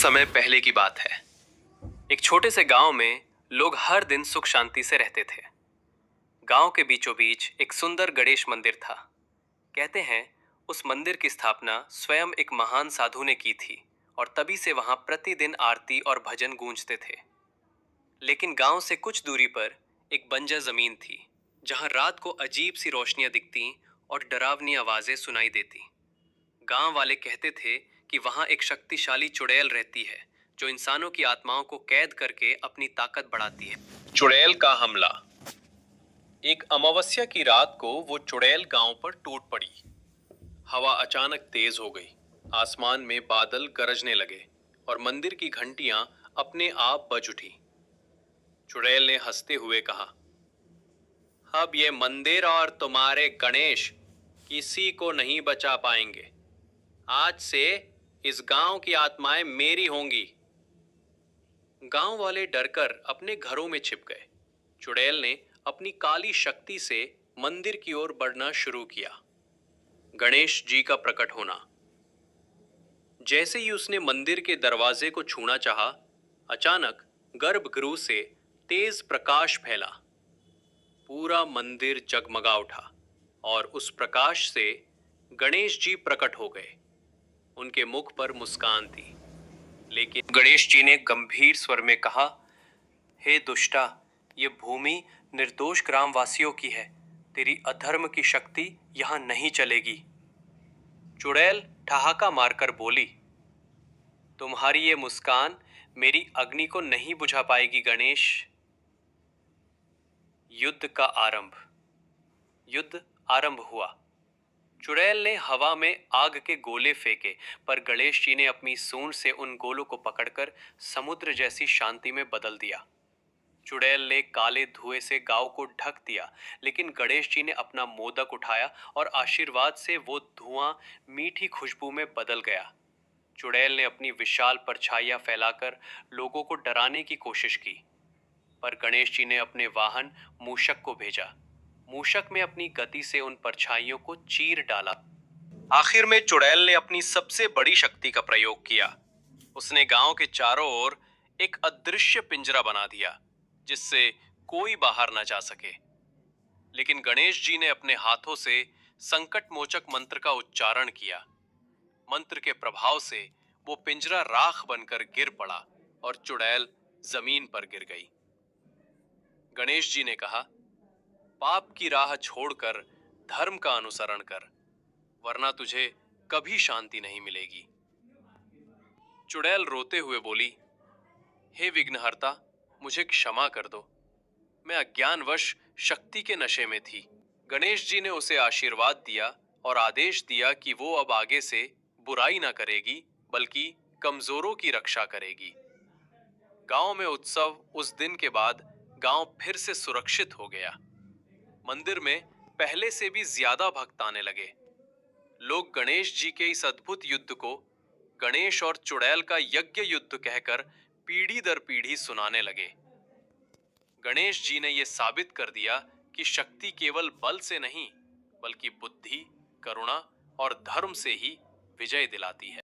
समय पहले की बात है। एक छोटे से गांव में लोग हर दिन सुख शांति से रहते थे। गांव के बीचों बीच एक सुंदर गणेश मंदिर था। कहते हैं उस मंदिर की स्थापना स्वयं एक महान साधु ने की थी और तभी से वहां प्रतिदिन आरती और भजन गूंजते थे। लेकिन गांव से कुछ दूरी पर एक बंजर जमीन थी, जहां रात को अजीब सी रोशनियां दिखती और डरावनी आवाजें सुनाई देती। गांव वाले कहते थे कि वहां एक शक्तिशाली चुड़ैल रहती है, जो इंसानों की आत्माओं को कैद करके अपनी ताकत बढ़ाती है। चुड़ैल का हमला। एक अमावस्या की रात को वो चुड़ैल गांव पर टूट पड़ी। हवा अचानक तेज हो गई, आसमान में बादल गरजने लगे और मंदिर की घंटियां अपने आप बज उठी। चुड़ैल ने हंसते हुए कहा, अब ये मंदिर और तुम्हारे गणेश किसी को नहीं बचा पाएंगे। आज से इस गांव की आत्माएं मेरी होंगी। गांव वाले डरकर अपने घरों में छिप गए। चुड़ैल ने अपनी काली शक्ति से मंदिर की ओर बढ़ना शुरू किया। गणेश जी का प्रकट होना। जैसे ही उसने मंदिर के दरवाजे को छूना चाहा, अचानक गर्भगृह से तेज प्रकाश फैला। पूरा मंदिर जगमगा उठा और उस प्रकाश से गणेश जी प्रकट हो गए। उनके मुख पर मुस्कान थी, लेकिन गणेश जी ने गंभीर स्वर में कहा, हे दुष्टा, ये भूमि निर्दोष ग्रामवासियों की है। तेरी अधर्म की शक्ति यहां नहीं चलेगी। चुड़ैल ठहाका मारकर बोली, तुम्हारी ये मुस्कान मेरी अग्नि को नहीं बुझा पाएगी गणेश। युद्ध का आरंभ। युद्ध आरंभ हुआ। चुड़ैल ने हवा में आग के गोले फेंके, पर गणेश जी ने अपनी सूंड से उन गोलों को पकड़कर समुद्र जैसी शांति में बदल दिया। चुड़ैल ने काले धुएं से गांव को ढक दिया, लेकिन गणेश जी ने अपना मोदक उठाया और आशीर्वाद से वो धुआं मीठी खुशबू में बदल गया। चुड़ैल ने अपनी विशाल परछाइयां फैलाकर लोगों को डराने की कोशिश की, पर गणेश जी ने अपने वाहन मूषक को भेजा। मूषक में अपनी गति से उन परछाइयों को चीर डाला। आखिर में चुड़ैल ने अपनी सबसे बड़ी शक्ति का प्रयोग किया। उसने गांव के चारों ओर एक अदृश्य पिंजरा बना दिया, जिससे कोई बाहर न जा सके। लेकिन गणेश जी ने अपने हाथों से संकट मोचक मंत्र का उच्चारण किया। मंत्र के प्रभाव से वो पिंजरा राख बनकर गिर पड़ा और चुड़ैल जमीन पर गिर गई। गणेश जी ने कहा, पाप की राह छोड़कर धर्म का अनुसरण कर, वरना तुझे कभी शांति नहीं मिलेगी। चुड़ैल रोते हुए बोली, हे विघ्नहर्ता, मुझे क्षमा कर दो। मैं अज्ञानवश शक्ति के नशे में थी। गणेश जी ने उसे आशीर्वाद दिया और आदेश दिया कि वो अब आगे से बुराई ना करेगी, बल्कि कमजोरों की रक्षा करेगी। गांव में उत्सव। उस दिन के बाद गांव फिर से सुरक्षित हो गया। मंदिर में पहले से भी ज्यादा भक्त आने लगे। लोग गणेश जी के इस अद्भुत युद्ध को गणेश और चुड़ैल का यज्ञ युद्ध कहकर पीढ़ी दर पीढ़ी सुनाने लगे। गणेश जी ने यह साबित कर दिया कि शक्ति केवल बल से नहीं, बल्कि बुद्धि, करुणा और धर्म से ही विजय दिलाती है।